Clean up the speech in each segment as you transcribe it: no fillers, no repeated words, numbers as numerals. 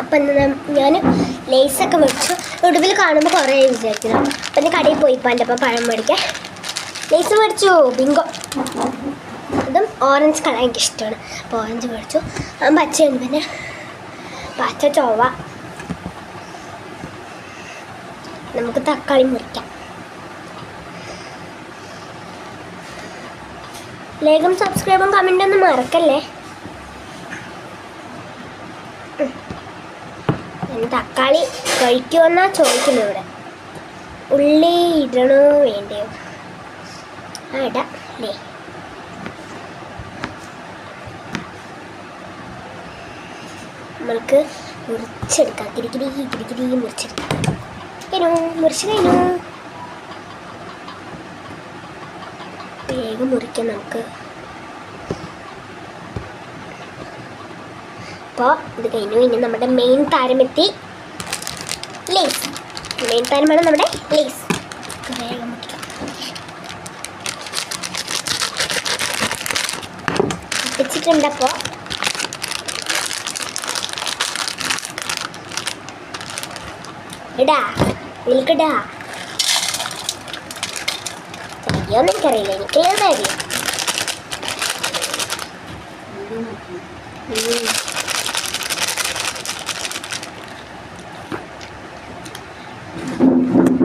അപ്പം ഞാൻ ലേസൊക്കെ മേടിച്ചു. ഒടുവിൽ കാണുമ്പോൾ കുറേ വിചാരിക്കുന്നു. അപ്പം ഞാൻ കടയിൽ പോയി ഇപ്പം എൻ്റെ അപ്പം പഴം മേടിക്കാൻ ലേസ് മേടിച്ചു. ബിങ്കോ അതും ഓറഞ്ച് കളർ എനിക്കിഷ്ടമാണ്. അപ്പോൾ ഓറഞ്ച് മേടിച്ചു. പച്ചയുണ്ട്, പിന്നെ പച്ച ചൊവ്വ. നമുക്ക് തക്കാളി മുറിക്കാം. ലൈക്കും സബ്സ്ക്രൈബും കമൻറ്റൊന്നും മറക്കല്ലേ. തക്കാളി കഴിക്കുമെന്നാ ചോദിക്കുന്നു ഇവിടെ. ഉള്ളി ഇടണോ വേണ്ടയോ? ഇടാം അല്ലേ. നമ്മൾക്ക് മുറിച്ചെടുക്കാം. കിരിക്കിരി മുറിച്ചെടുക്കാം. മുറിച്ച് കഴിഞ്ഞു. വേഗം മുറിക്കാം നമുക്ക്. അപ്പോൾ ഇത് കഴിഞ്ഞു. ഇനി നമ്മുടെ മെയിൻ താരമെത്തി, ലേസ്. മെയിൻ താരമാണ് നമ്മുടെ ലേസ്. വേഗം മുറിക്കാം. ഒട്ടിച്ചിട്ടുണ്ടപ്പോൾ ഇടാ, ഇതിലേക്കിടാ. അറിയാമെന്ന് എനിക്കറിയില്ല, എനിക്കെല്ലാം അറിയാം.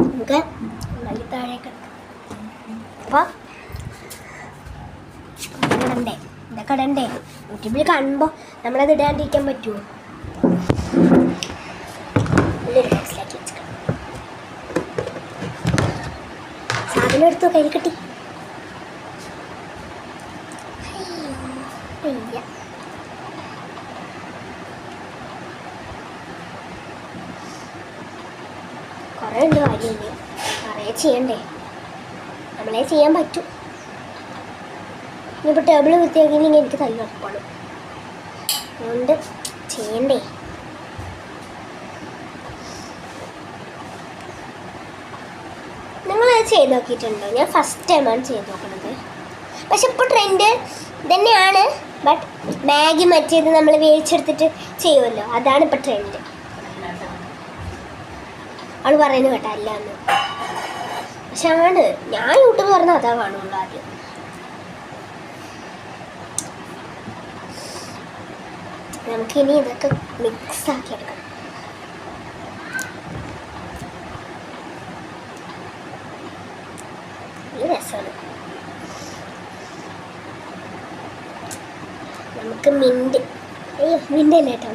നമുക്ക് നല്ല താഴേക്ക് അപ്പോൾ ഇടണ്ടേ, ഇതൊക്കെ ഇടണ്ടേ. യൂട്യൂബിൽ കാണുമ്പോൾ നമ്മളത് ഇടാണ്ടിരിക്കാൻ പറ്റുമോ? നല്ലൊരു ബോക്സിലാക്കി വെച്ചിട്ട് സാധനം എടുത്തു കയ്യിൽ കിട്ടി. കുറേ ഉണ്ട് കാര്യം. കുറേ ചെയ്യണ്ടേ, നമ്മളെ ചെയ്യാൻ പറ്റും. ഇനിയിപ്പോൾ ടേബിൾ വൃത്തിയാക്കിയില്ലെങ്കിൽ എനിക്ക് തല്ലി ഉറപ്പാണ്. അതുകൊണ്ട് ചെയ്യണ്ടേ. നിങ്ങളത് ചെയ്ത് നോക്കിയിട്ടുണ്ടോ? ഞാൻ ഫസ്റ്റ് ടൈമാണ് ചെയ്ത് നോക്കുന്നത്. പക്ഷെ ഇപ്പോൾ ട്രെൻഡ് തന്നെയാണ്. ബട്ട് മാഗി മറ്റേത് നമ്മൾ വേവിച്ചെടുത്തിട്ട് ചെയ്യുമല്ലോ, അതാണ് ഇപ്പോൾ ട്രെൻഡ്. അവൾ പറയുന്നത് കേട്ടോ അല്ലാന്ന്. പക്ഷെ ആണ്, ഞാൻ യൂട്യൂബ് പറഞ്ഞാൽ അതാ കാണുള്ളൂ ആദ്യം. നമുക്കിനി ഇതൊക്കെ മിക്സാക്കി എടുക്കണം. ഈ രസമാണ്. നമുക്ക് മിൻറ്റ്, മിൻ്റ് അല്ലേ കേട്ടോ,